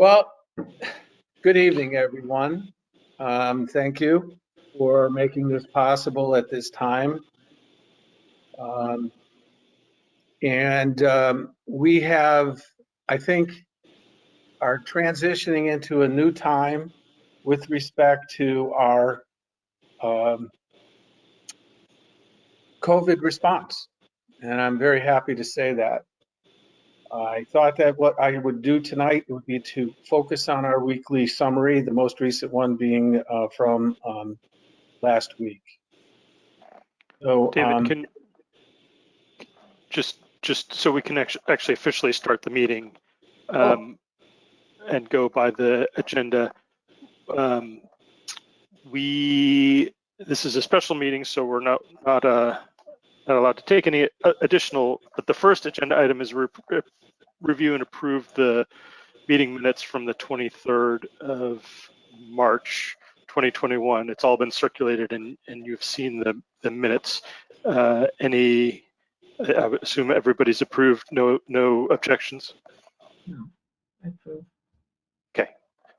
Well, good evening, everyone. Thank you for making this possible at this time. Um, and we have, I think, are transitioning into a new time with respect to our um, COVID response. And I'm very happy to say that. I thought that what I would do tonight would be to focus on our weekly summary, the most recent one being from last week. So, David, can just so we can actually officially start the meeting and go by the agenda. This is a special meeting, so we're not allowed to take any additional. But the first agenda item is review and approve the meeting minutes from the 23rd of March 2021. It's all been circulated, and you've seen the minutes. I would assume everybody's approved. No objections. No, I approve. Okay.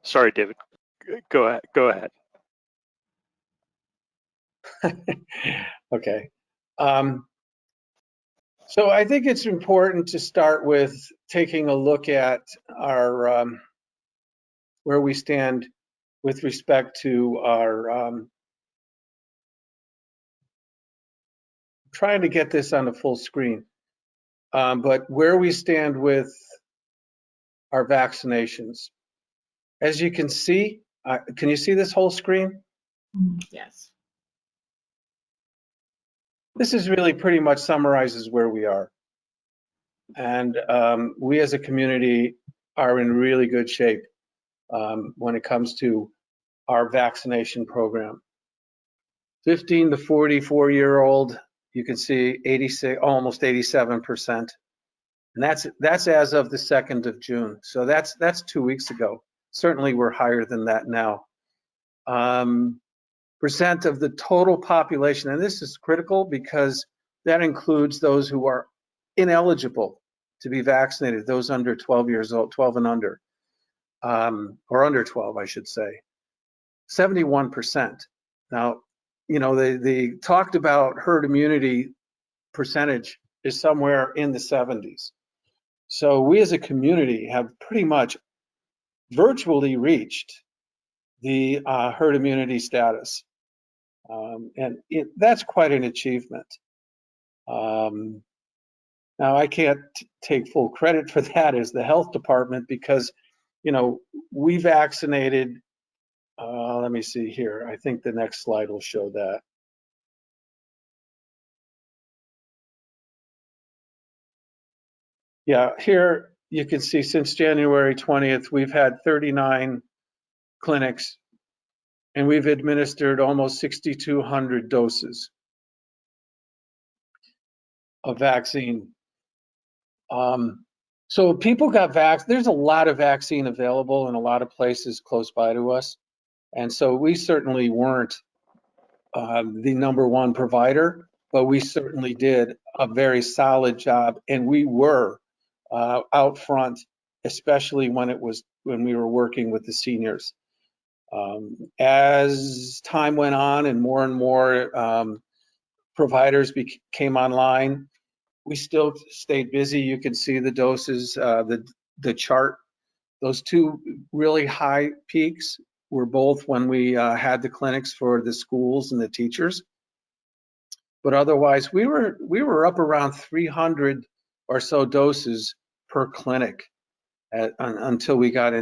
Sorry, David. Go ahead. Okay. So I think it's important to start with taking a look at our where we stand with respect to our trying to get this on the full screen, but where we stand with our vaccinations. As you can see, can you see this whole screen? Yes. This is really pretty much summarizes where we are. And we as a community are in really good shape when it comes to our vaccination program. 15 to 44-year-old, you can see 86, almost 87%. And that's as of the 2nd of June. So that's 2 weeks ago. Certainly we're higher than that now. Percent of the total population, and this is critical because that includes those who are ineligible to be vaccinated, those under 12 years old, 12 and under, or under 12, I should say, 71%. Now, you know, they talked about herd immunity percentage is somewhere in the 70s. So we as a community have pretty much virtually reached the herd immunity status. And that's quite an achievement. Now, I can't take full credit for that as the health department because, you know, we vaccinated, let me see here. I think the next slide will show that. Yeah, here you can see since January 20th, we've had 39 clinics and we've administered almost 6,200 doses of vaccine. So people got there's a lot of vaccine available in a lot of places close by to us. And so we certainly weren't the number one provider, but we certainly did a very solid job. And we were out front, especially when we were working with the seniors. As time went on and more providers came online, we still stayed busy. You can see the doses, the chart. Those two really high peaks were both when we had the clinics for the schools and the teachers. But otherwise, we were up around 300 or so doses per clinic until we got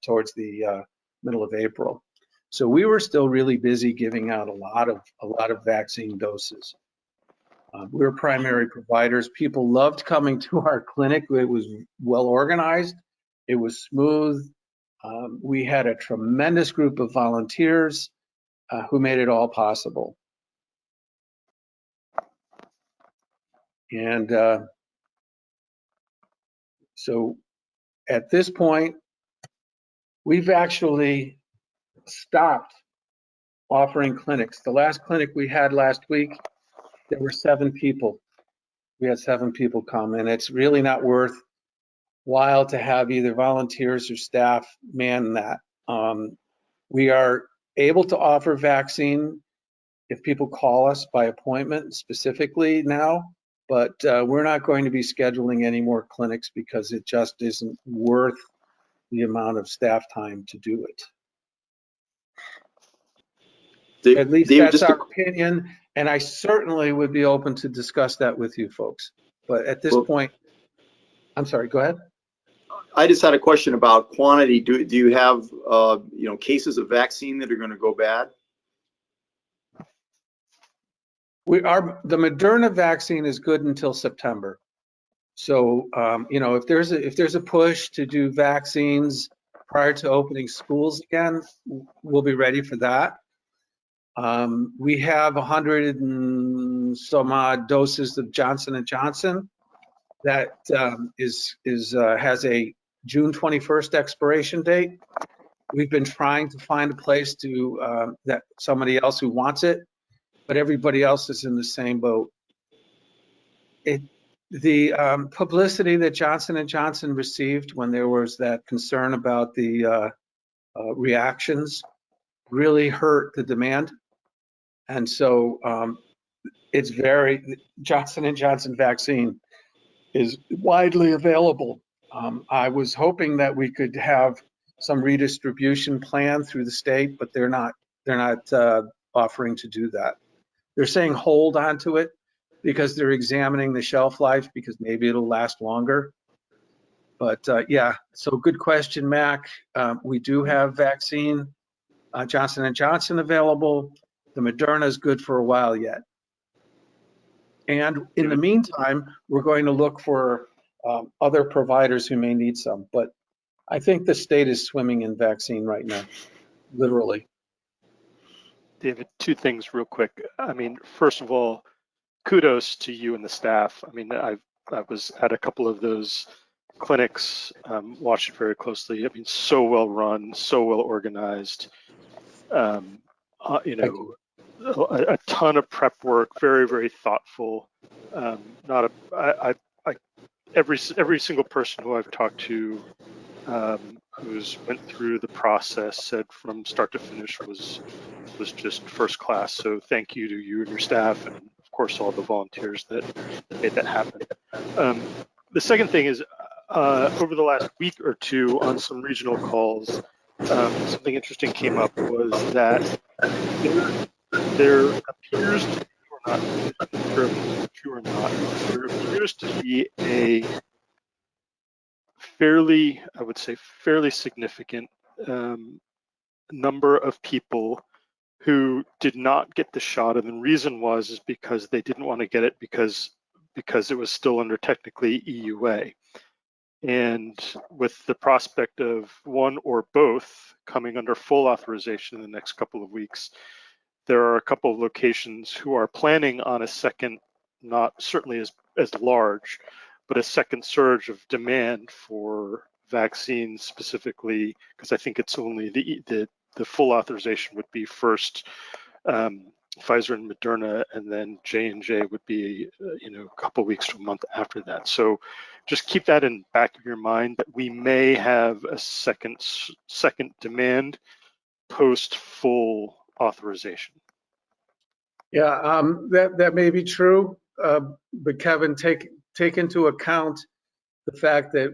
towards the middle of April. So we were still really busy giving out a lot of vaccine doses. We were primary providers. People loved coming to our clinic. It was well organized. It was smooth. We had a tremendous group of volunteers who made it all possible. And so at this point, we've actually stopped offering clinics. The last clinic we had last week, there were 7 people. We had 7 people come, and it's really not worth while to have either volunteers or staff man that. We are able to offer vaccine if people call us by appointment specifically now, but we're not going to be scheduling any more clinics because it just isn't worth the amount of staff time to do it. At least Dave, that's just our opinion, and I certainly would be open to discuss that with you folks. But at this point, I'm sorry, go ahead. I just had a question about quantity. Do you have cases of vaccine that are going to go bad? The Moderna vaccine is good until September. So if there's a push to do vaccines prior to opening schools again, we'll be ready for that. We have 100 and some odd doses of Johnson & Johnson that has a June 21st expiration date. We've been trying to find a place to that somebody else who wants it, but everybody else is in the same boat. The publicity that Johnson & Johnson received when there was that concern about the reactions really hurt the demand. And so Johnson & Johnson vaccine is widely available. I was hoping that we could have some redistribution plan through the state, but they're not offering to do that. They're saying hold on to it because they're examining the shelf life because maybe it'll last longer. But yeah, so good question, Mac. We do have vaccine, Johnson & Johnson available. The Moderna is good for a while yet. And in the meantime, we're going to look for other providers who may need some. But I think the state is swimming in vaccine right now, literally. David, two things real quick. I mean, first of all, kudos to you and the staff. I mean, I was at a couple of those clinics, watched it very closely. I mean, so well run, so well organized. A ton of prep work, very, very thoughtful. Every single person who I've talked to who's went through the process said from start to finish was just first class. So thank you to you and your staff, and of course all the volunteers that made that happen. The second thing is over the last week or two on some regional calls, something interesting came up was that there appears to be, or not, true or not, there appears to be a fairly significant number of people who did not get the shot, and the reason is because they didn't want to get it because it was still under technically EUA. And with the prospect of one or both coming under full authorization in the next couple of weeks, there are a couple of locations who are planning on a second, not certainly as large, but a second surge of demand for vaccines specifically, because I think it's only the full authorization would be first Pfizer and Moderna, and then J&J would be a couple of weeks to a month after that. So just keep that in back of your mind that we may have a second demand post full authorization. Yeah, that may be true, but Kevin, take into account the fact that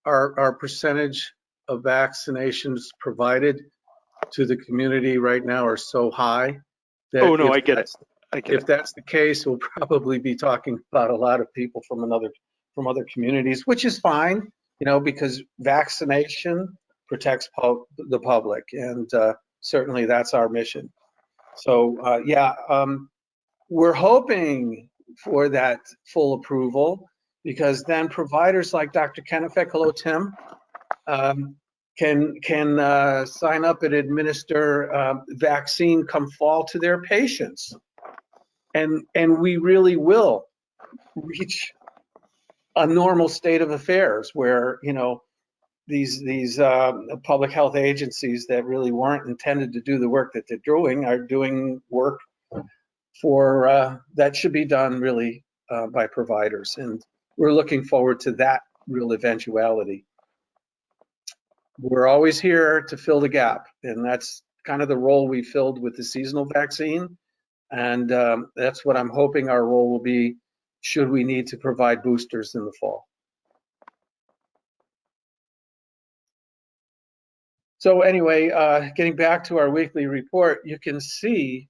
our percentage of vaccinations provided to the community right now are so high that I get it. If that's the case, we'll probably be talking about a lot of people from other communities, which is fine, because vaccination protects the public, and certainly that's our mission. So we're hoping for that full approval, because then providers like Dr. Kennefic, hello Tim, can sign up and administer vaccine come fall to their patients, and we really will reach a normal state of affairs where these public health agencies that really weren't intended to do the work that they're doing are doing work for that should be done really by providers, and we're looking forward to that real eventuality. We're always here to fill the gap, and that's kind of the role we filled with the seasonal vaccine. And that's what I'm hoping our role will be should we need to provide boosters in the fall. So anyway, getting back to our weekly report, you can see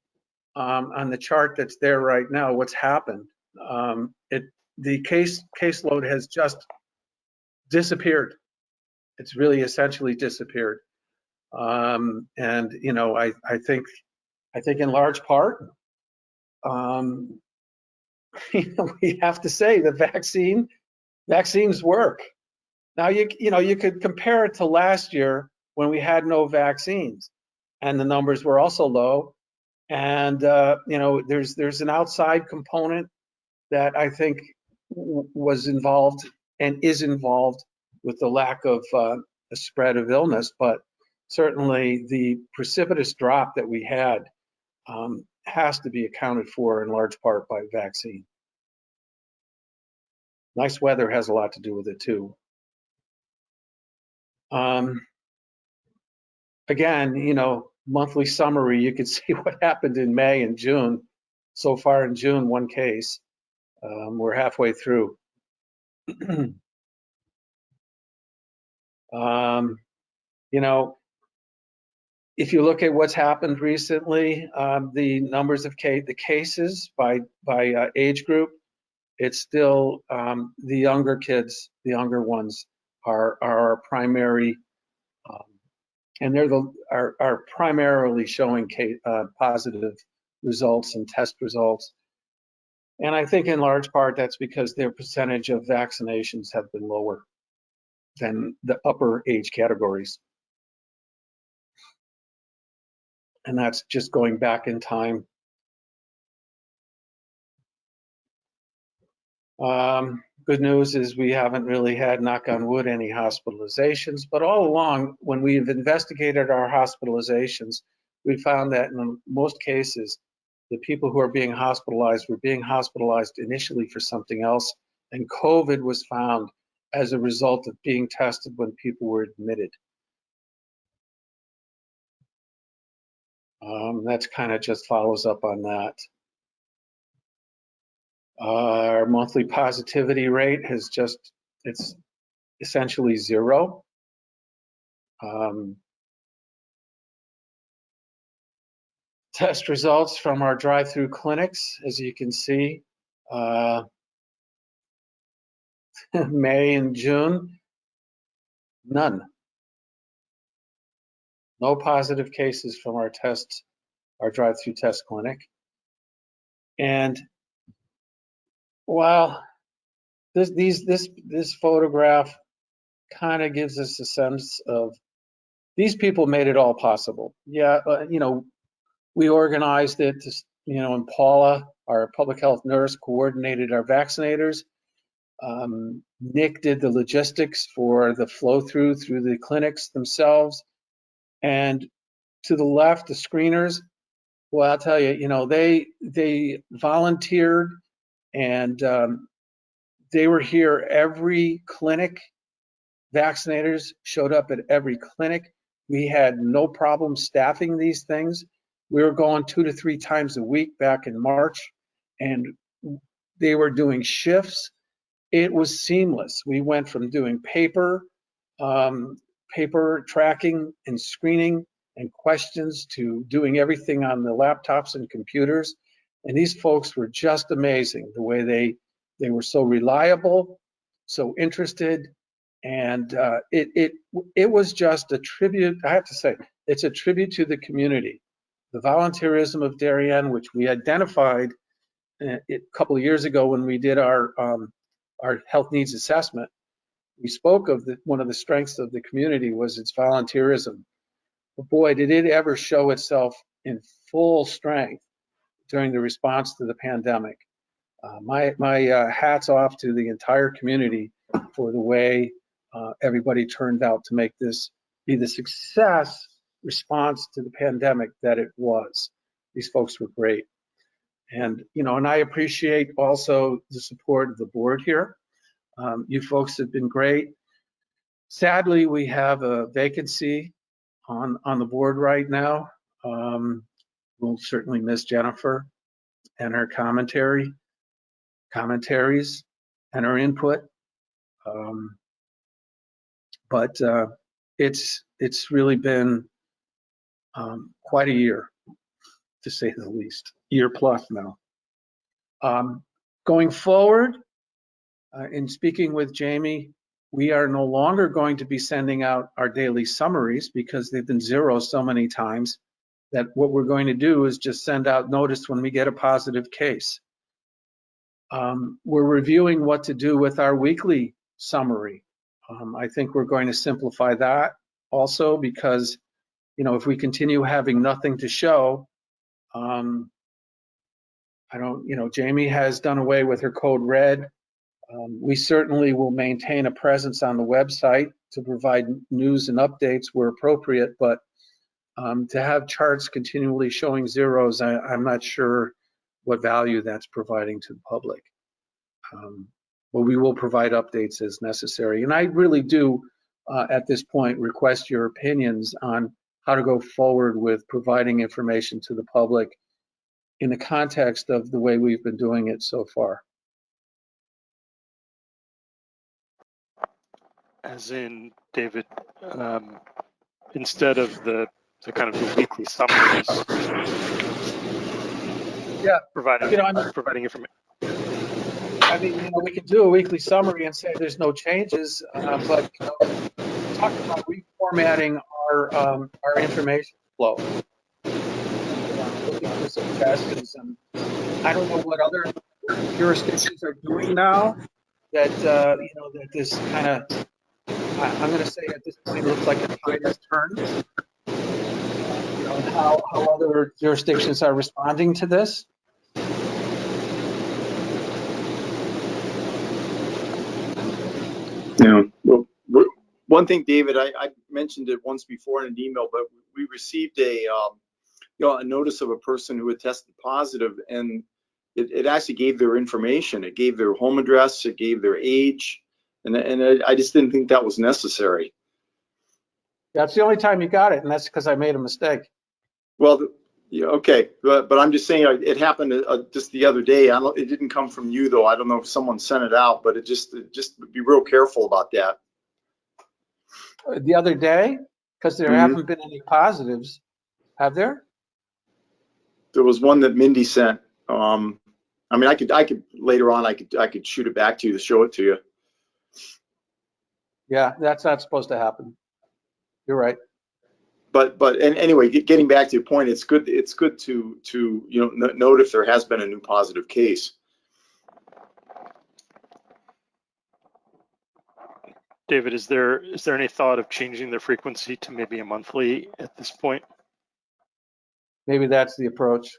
on the chart that's there right now what's happened. The caseload has just disappeared. It's really essentially disappeared. And you know, I think in large part, you know, we have to say the vaccines work. Now you know, you could compare it to last year when we had no vaccines and the numbers were also low. And you know, there's an outside component that I think was involved and is involved with the lack of a spread of illness, but certainly the precipitous drop that we had has to be accounted for in large part by vaccine. Nice weather has a lot to do with it too. Again, you know, monthly summary, you can see what happened in May and June. So far in June, 1 case. We're halfway through. You know, if you look at what's happened recently, the numbers of the cases by age group, it's still the younger kids, the younger ones are our primary, and they're are primarily showing positive results and test results. And I think in large part that's because their percentage of vaccinations have been lower than the upper age categories. And that's just going back in time. Good news is we haven't really had, knock on wood, any hospitalizations, but all along when we've investigated our hospitalizations, we found that in most cases, the people who are being hospitalized were being hospitalized initially for something else, and COVID was found as a result of being tested when people were admitted. That's kind of just follows up on that. Our monthly positivity rate has it's essentially 0. Test results from our drive-through clinics, as you can see, May and June, none. No positive cases from our drive-through test clinic. And while this photograph kind of gives us a sense of these people made it all possible. Yeah, you know, we organized it. You know, and Paula, our public health nurse, coordinated our vaccinators. Nick did the logistics for the flow through the clinics themselves. And to the left, the screeners, well, I'll tell you, you know, they volunteered and they were here every clinic. Vaccinators showed up at every clinic. We had no problem staffing these things. We were going 2 to 3 times a week back in March, and they were doing shifts. It was seamless. We went from doing paper tracking and screening and questions to doing everything on the laptops and computers. And these folks were just amazing, the way they were so reliable, so interested. And it was just a tribute. I have to say, it's a tribute to the community. The volunteerism of Darien, which we identified a couple of years ago when we did our health needs assessment. We spoke of one of the strengths of the community was its volunteerism. But boy, did it ever show itself in full strength during the response to the pandemic. My hats off to the entire community for the way everybody turned out to make this be the success response to the pandemic that it was. These folks were great. And, you know, and I appreciate also the support of the board here. You folks have been great. Sadly, we have a vacancy on the board right now. We'll certainly miss Jennifer and her commentaries and her input. But it's really been quite a year, to say the least. Year plus now. Going forward, in speaking with Jamie, we are no longer going to be sending out our daily summaries because they've been zero so many times that what we're going to do is just send out notice when we get a positive case. We're reviewing what to do with our weekly summary. I think we're going to simplify that also because, you know, if we continue having nothing to show, Jamie has done away with her code red. We certainly will maintain a presence on the website to provide news and updates where appropriate, but to have charts continually showing zeros, I'm not sure what value that's providing to the public. But we will provide updates as necessary. And I really do, at this point, request your opinions on how to go forward with providing information to the public in the context of the way we've been doing it so far. As in, David, instead of the kind of the weekly summaries. Yeah, providing information. I mean, we can do a weekly summary and say there's no changes, but talk about reformatting our information flow. Looking for suggestions, and I don't know what other jurisdictions are doing now. That that this kind of, I'm going to say at this point, looks like the tide has turned. How other jurisdictions are responding to this. Yeah. Well, one thing, David, I mentioned it once before in an email, but we received a notice of a person who had tested positive, and it actually gave their information. It gave their home address. It gave their age, and I just didn't think that was necessary. That's the only time you got it, and that's because I made a mistake. Well, yeah, okay, but I'm just saying it happened just the other day. It didn't come from you though. I don't know if someone sent it out, but it just be real careful about that. The other day, because there haven't been any positives, have there? There was one that Mindy sent. I mean, I could later on. I could shoot it back to you to show it to you. Yeah, that's not supposed to happen. You're right. But anyway, getting back to your point, it's good to note if there has been a new positive case. David, is there any thought of changing the frequency to maybe a monthly at this point? Maybe that's the approach.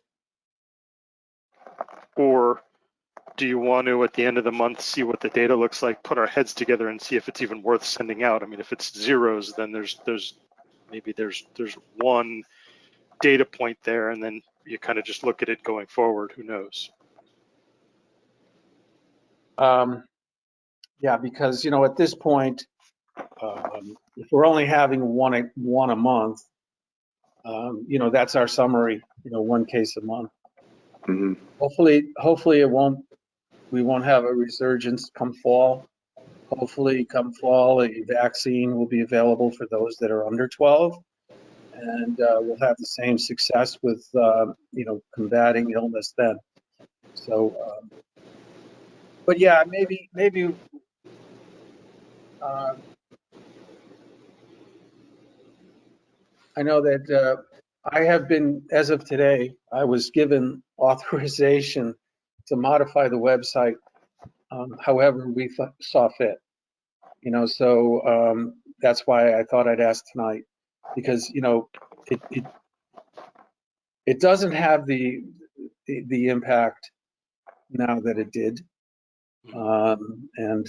Or do you want to, at the end of the month, see what the data looks like, put our heads together and see if it's even worth sending out? I mean, if it's zeros, then there's one data point there, and then you kind of just look at it going forward. Who knows? Yeah, because at this point, if we're only having one a month, that's our summary. One case a month. Mm-hmm. Hopefully we won't have a resurgence come fall. Hopefully come fall, a vaccine will be available for those that are under 12, and we'll have the same success with combating illness then. So, but yeah, maybe. I know that I have been, as of today, I was given authorization to modify the website however we saw fit. So that's why I thought I'd ask tonight, because it doesn't have the impact now that it did, and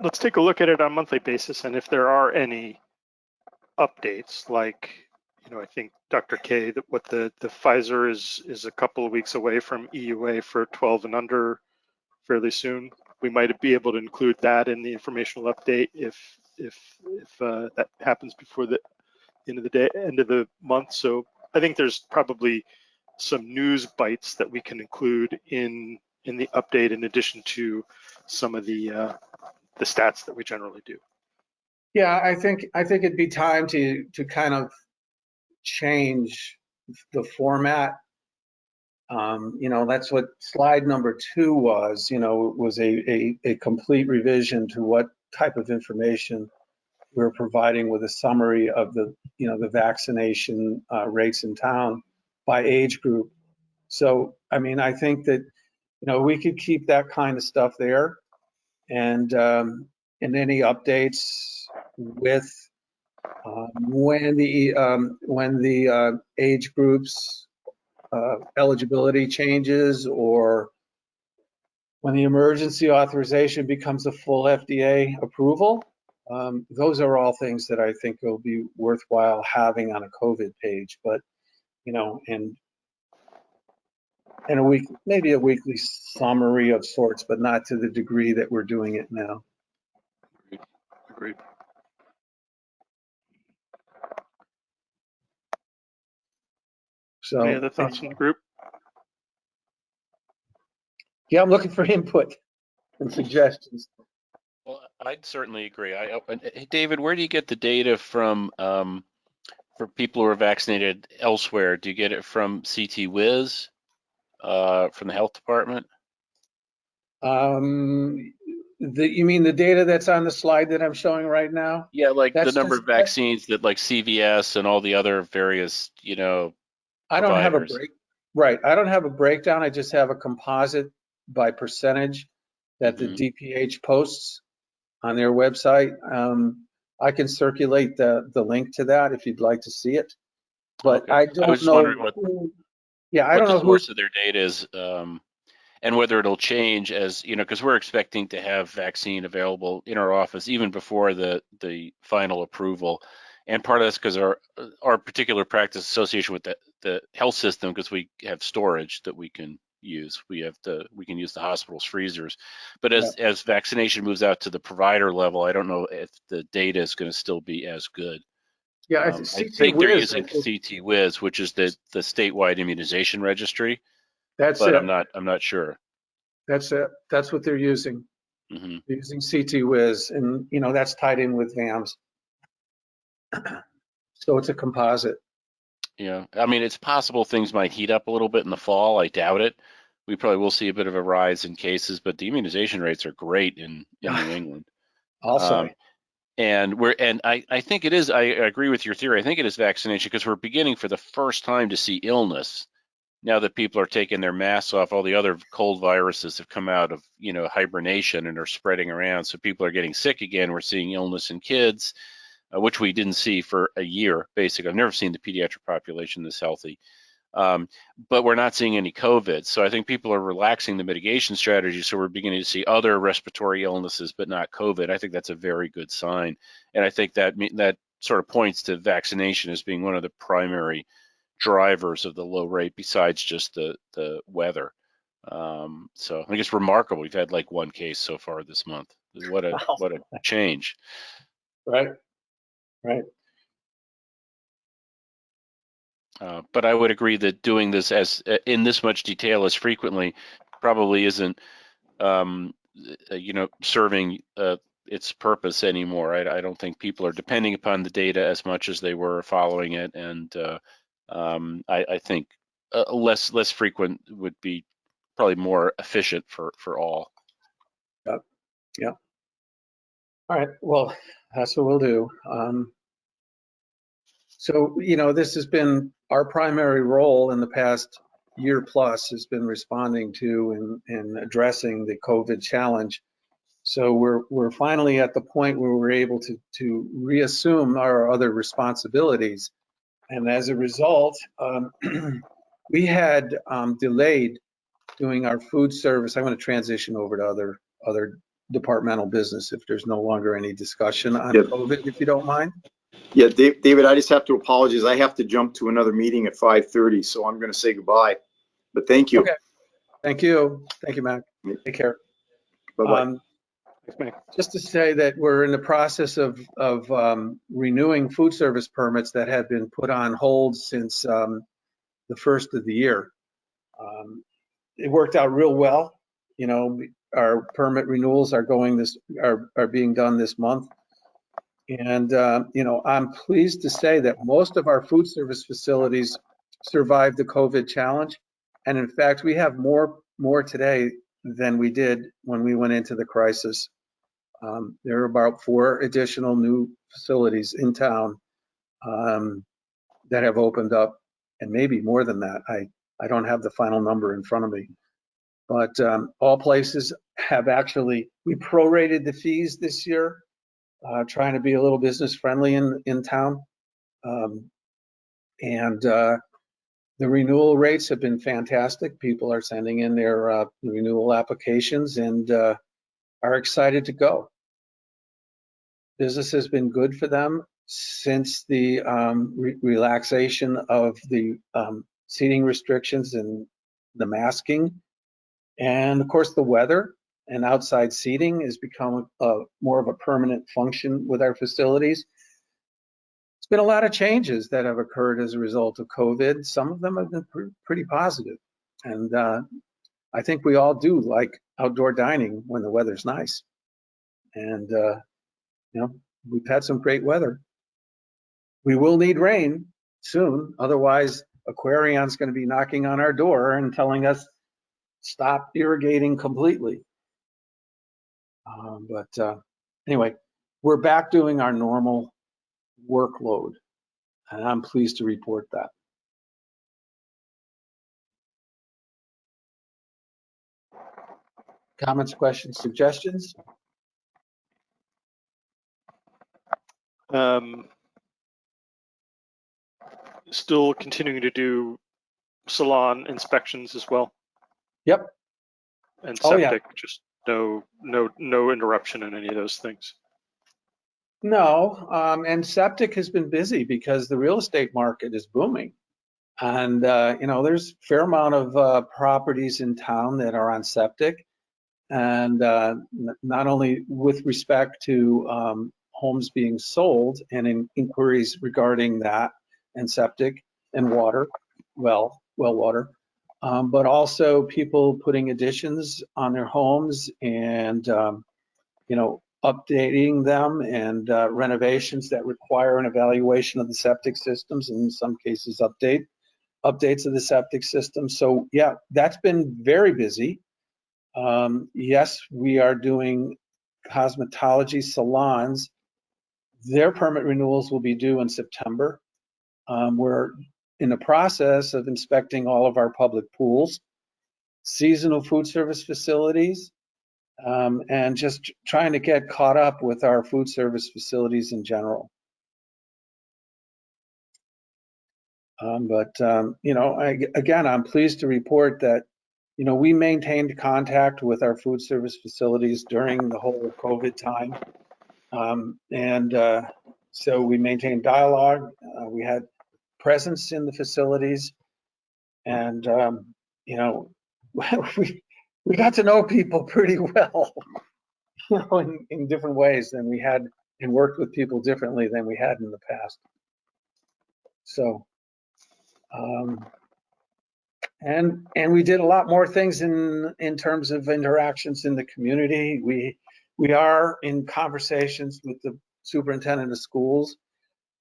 let's take a look at it on a monthly basis, and if there are any updates, like I think Dr. K, that what the Pfizer is a couple of weeks away from EUA for 12 and under fairly soon. We might be able to include that in the informational update if that happens before the end of the month. So I think there's probably some news bites that we can include in the update in addition to some of the stats that we generally do. Yeah, I think it'd be time to kind of change the format. That's what slide number 2 was, was a complete revision to what type of information we're providing with a summary of the vaccination rates in town by age group. So, I mean, I think that, we could keep that kind of stuff there, and any updates with when the age groups eligibility changes, or when the emergency authorization becomes a full FDA approval. Those are all things that I think will be worthwhile having on a COVID page, but and a week, maybe a weekly summary of sorts, but not to the degree that we're doing it now. Agreed. So, Any other thoughts from the group? yeah, I'm looking for input and suggestions. Well, I'd certainly agree. Hey, David, where do you get the data from for people who are vaccinated elsewhere? Do you get it from CT Wiz, from the health department? You mean the data that's on the slide that I'm showing right now? Yeah, like the That's number just- of vaccines that like CVS and all the other various, I don't have a providers. right. I don't have a breakdown. I just have a composite by percentage that the Mhm. DPH posts on their website. I can circulate the link to that if you'd like to see it, but Okay. I I don't was just know wondering what I don't the know who. source of their data is, and whether it'll change as, because we're expecting to have vaccine available in our office even before the final approval. And part of that's because our particular practice association with the health system, because we have storage that we can use. We can use the hospital's freezers. But as vaccination moves out to the provider level, I don't know if the data is going to still be as good. Yeah, I think they're using CT Wiz, which is the statewide immunization registry, That's but it. I'm not sure. That's it. That's what they're using. Hmm. They're using CT Wiz, and that's tied in with VAMS. So it's a composite. Yeah, I mean, it's possible things might heat up a little bit in the fall. I doubt it. We probably will see a bit of a rise in cases, but the immunization rates are great in New England. Also, And I think it is, I agree with your theory. I think it is vaccination because we're beginning for the first time to see illness. Now that people are taking their masks off, all the other cold viruses have come out of, hibernation and are spreading around. So people are getting sick again. We're seeing illness in kids, which we didn't see for a year, basically. I've never seen the pediatric population this healthy. But we're not seeing any COVID. So I think people are relaxing the mitigation strategy. So we're beginning to see other respiratory illnesses, but not COVID. I think that's a very good sign. And I think that sort of points to vaccination as being one of the primary drivers of the low rate besides just the weather. So I think it's remarkable. We've had like one case so far this month. What a change. right. But I would agree that doing this in this much detail as frequently probably isn't, serving its purpose anymore. I don't think people are depending upon the data as much as they were following it, and I think less frequent would be probably more efficient for all. Yep. All right. Well, that's what we'll do. So, this has been our primary role in the past year plus, has been responding to and addressing the COVID challenge. So we're finally at the point where we're able to reassume our other responsibilities. And as a result, we had delayed doing our food service. I'm going to transition over to other departmental business if there's no longer any discussion on Yep. COVID, if you don't mind. Yeah, David, I just have to apologize. I have to jump to another meeting at 5:30, so I'm going to say goodbye. But thank you. Okay. Thank you. Thank you, Mac. Take care. Bye-bye. Thanks, Mike. Just to say that we're in the process of renewing food service permits that have been put on hold since the first of the year. It worked out real well. You know, our permit renewals are being done this month. And, you know, I'm pleased to say that most of our food service facilities survived the COVID challenge. And in fact, we have more today than we did when we went into the crisis. There are about 4 additional new facilities in town that have opened up, and maybe more than that. I don't have the final number in front of me. But all places have actually, we prorated the fees this year, trying to be a little business friendly in town. And the renewal rates have been fantastic. People are sending in their renewal applications and are excited to go. Business has been good for them since the relaxation of the seating restrictions and the masking. And of course, the weather and outside seating has become more of a permanent function with our facilities. It's been a lot of changes that have occurred as a result of COVID. Some of them have been pretty positive. And I think we all do like outdoor dining when the weather's nice. And, you know, we've had some great weather. We will need rain soon. Otherwise, Aquarion's going to be knocking on our door and telling us, stop irrigating completely. But anyway, we're back doing our normal workload, and I'm pleased to report that. Comments, questions, suggestions? Still continuing to do salon inspections as well. Yep. And Oh, yeah. septic, just no interruption in any of those things. No, and septic has been busy because the real estate market is booming. And, you know, there's a fair amount of properties in town that are on septic. And not only with respect to homes being sold and inquiries regarding that and septic and water, well water, but also people putting additions on their homes and, you know, updating them and renovations that require an evaluation of the septic systems, and in some cases updates of the septic system. So yeah, that's been very busy. Yes, we are doing cosmetology salons. Their permit renewals will be due in September. We're in the process of inspecting all of our public pools, seasonal food service facilities, and just trying to get caught up with our food service facilities in general. But you know, again, I'm pleased to report that, you know, we maintained contact with our food service facilities during the whole COVID time. So we maintained dialogue. We had presence in the facilities, and you know, we got to know people pretty well, you know, in different ways than we had, and worked with people differently than we had in the past. So, and we did a lot more things in terms of interactions in the community. We are in conversations with the superintendent of schools,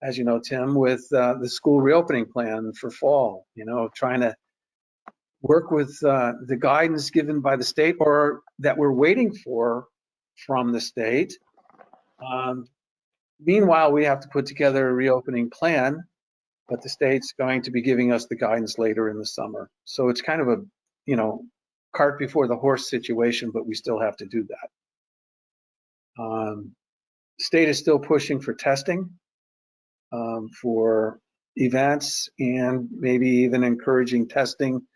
as you know, Tim, with the school reopening plan for fall, you know, trying to work with the guidance given by the state or that we're waiting for from the state. Meanwhile, we have to put together a reopening plan, but the state's going to be giving us the guidance later in the summer. So it's kind of a, you know, cart before the horse situation, but we still have to do that. State is still pushing for testing for events, and maybe even encouraging testing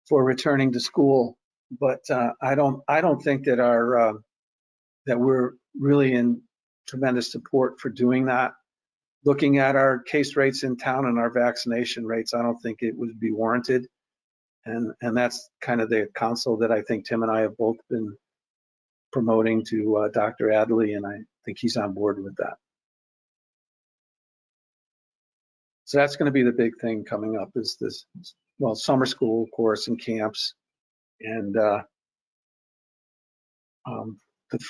for returning to school. But I don't think that that we're really in tremendous support for doing that. looking at our case rates in town and our vaccination rates, I don't think it would be warranted. And that's kind of the counsel that I think Tim and I have both been promoting to Dr. Adley, and I think he's on board with that. So that's going to be the big thing coming up is this, well, summer school, of course, and camps, and the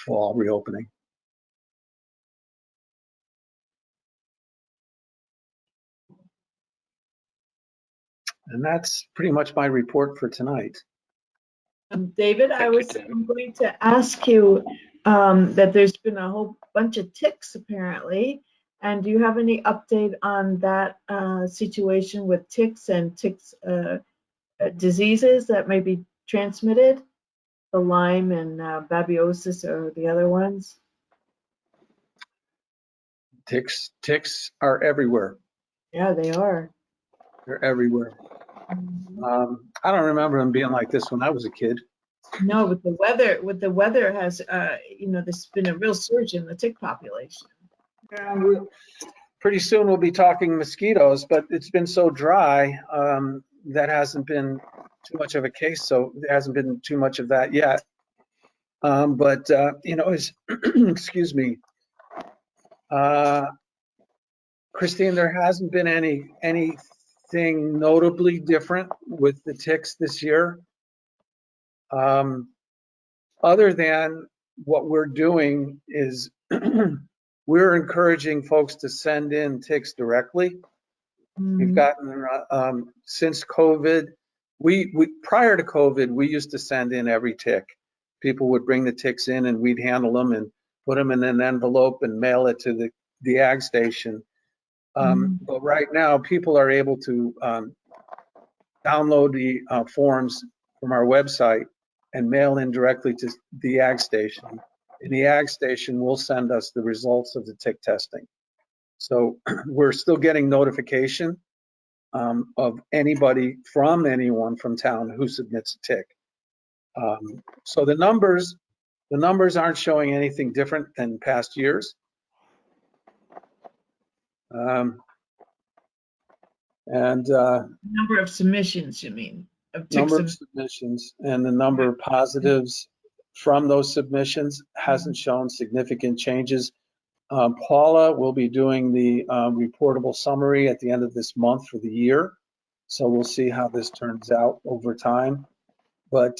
fall reopening. And that's pretty much my report for tonight. David, I Thank you, was David. going to ask you that there's been a whole bunch of ticks apparently. And do you have any update on that situation with ticks and ticks diseases that may be transmitted? The Lyme and babiosis or the other ones? Ticks are everywhere. Yeah, they are. They're everywhere. I don't remember them being like this when I was a kid. No, with the weather has, there's been a real surge in the tick population. Yeah, pretty soon we'll be talking mosquitoes, but it's been so dry that hasn't been too much of a case. So there hasn't been too much of that yet. It's excuse me, Christine, there hasn't been anything notably different with the ticks this year. Other than what we're doing is we're encouraging folks to send in ticks directly. We've gotten, since COVID, we prior to COVID, we used to send in every tick. People would bring the ticks in and we'd handle them and put them in an envelope and mail it to the ag station. But right now, people are able to download the forms from our website and mail in directly to the ag station. And the ag station will send us the results of the tick testing. So we're still getting notification of anyone from town who submits a tick. So the numbers aren't showing anything different than past years. Number of submissions, you mean? Of ticks Number of submissions and the number of positives from those submissions hasn't shown significant changes. Paula will be doing the reportable summary at the end of this month for the year. So we'll see how this turns out over time. But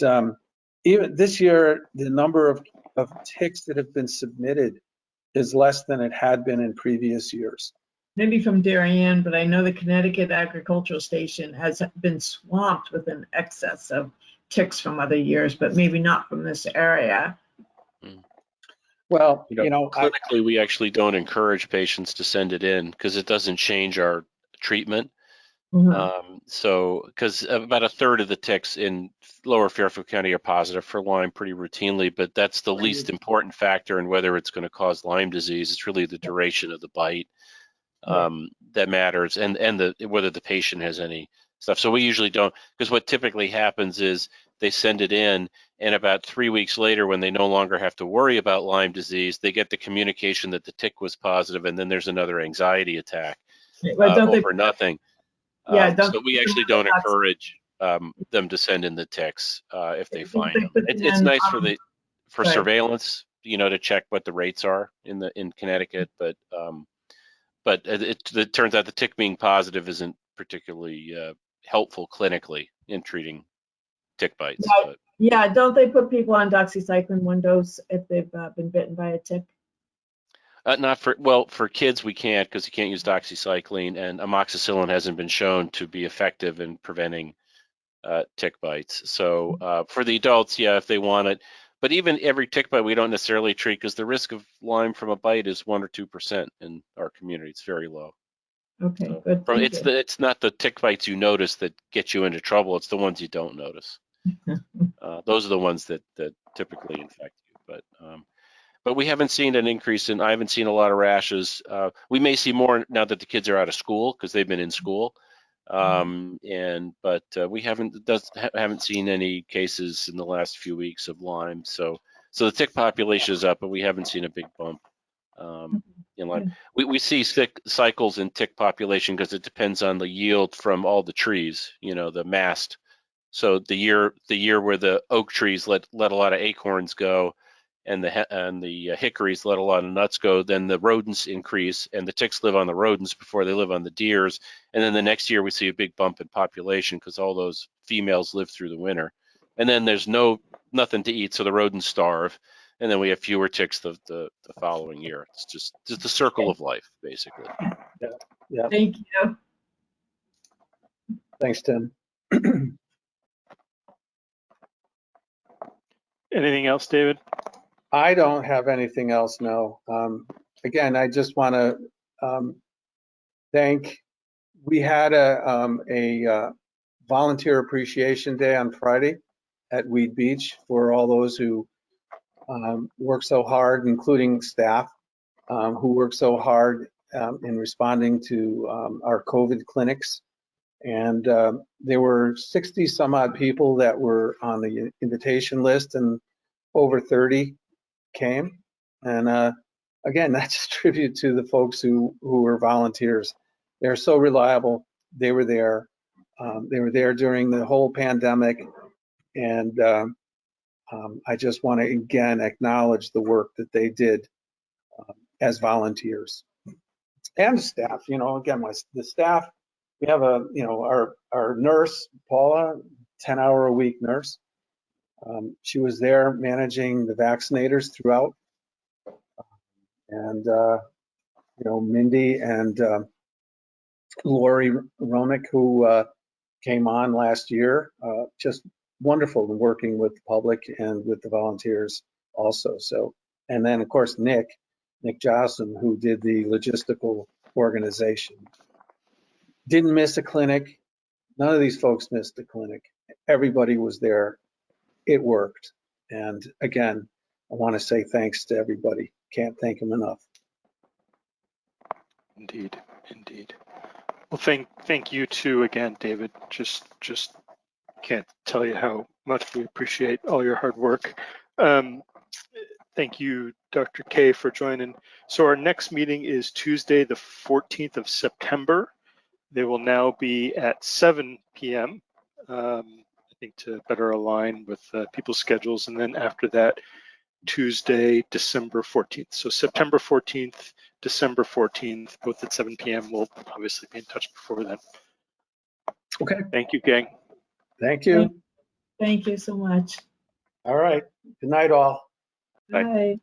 even this year, the number of ticks that have been submitted is less than it had been in previous years. Maybe from Darien, but I know the Connecticut Agricultural Station has been swamped with an excess of ticks from other years, but maybe not from this area. Well, clinically, we actually don't encourage patients to send it in because it doesn't change our treatment. Because about a third of the ticks in Lower Fairfield County are positive for Lyme pretty routinely, but that's the least important factor in whether it's going to cause Lyme disease. It's really the duration of the bite that matters, and whether the patient has any stuff. So we usually don't, because what typically happens is they send it in, and about 3 weeks later, when they no longer have to worry about Lyme disease, they get the communication that the tick was positive, and then there's another anxiety attack over nothing. So we actually don't encourage them to send in the ticks if they find them. It's nice for surveillance, to check what the rates are in Connecticut, but it turns out the tick being positive isn't particularly helpful clinically in treating tick bites. Yeah, don't they put people on doxycycline 1 dose if they've been bitten by a tick? For kids we can't, because you can't use doxycycline, and amoxicillin hasn't been shown to be effective in preventing tick bites. So for the adults, yeah, if they want it. But even every tick bite we don't necessarily treat, because the risk of Lyme from a bite is 1 or 2% in our community. It's very low. Okay, So good. It's not the tick bites you notice that get you into trouble. It's the ones you don't notice. Those are the ones that typically infect you. But we haven't seen an increase I haven't seen a lot of rashes. We may see more now that the kids are out of school because they've been in school. But we haven't seen any cases in the last few weeks of Lyme. So the tick population is up, but we haven't seen a big bump inline. Yeah. We see cycles in tick population because it depends on the yield from all the trees, the mast. So the year where the oak trees let a lot of acorns go, and the hickories let a lot of nuts go, then the rodents increase, and the ticks live on the rodents before they live on the deers. And then the next year we see a big bump in population because all those females live through the winter. And then there's nothing to eat, so the rodents starve, and then we have fewer ticks the following year. It's just the circle of life, basically. Yeah, Thank you. thanks, Tim. Anything else, David? I don't have anything else, no. Again, I just want to we had a volunteer appreciation day on Friday at Weed Beach for all those who work so hard, including staff who work so hard in responding to our COVID clinics. And there were 60 some odd people that were on the invitation list, and over 30 came. And again, that's a tribute to the folks who were volunteers. They're so reliable. They were there. They were there during the whole pandemic. And I just want to again acknowledge the work that they did as volunteers and the staff. Again, the staff, we have our nurse, Paula, 10-hour-a-week nurse. She was there managing the vaccinators throughout. And, Mindy and Lori Romick, who came on last year, just wonderful working with the public and with the volunteers also. So, and then of course, Nick Jocelyn, who did the logistical organization. Didn't miss a clinic. None of these folks missed a clinic. Everybody was there. It worked. And again, I want to say thanks to everybody. Can't thank them enough. Indeed. Well, thank you too again, David. Just can't tell you how much we appreciate all your hard work. Thank you, Dr. K, for joining. So our next meeting is Tuesday, the 14th of September. They will now be at 7 p.m. I think to better align with people's schedules. And then after that, Tuesday, December 14th. So September 14th, December 14th, both at 7 p.m. We'll obviously be in touch before then. Okay. Thank you, gang. Thank you. Thank you so much. All right. Good night, all. Bye. Bye.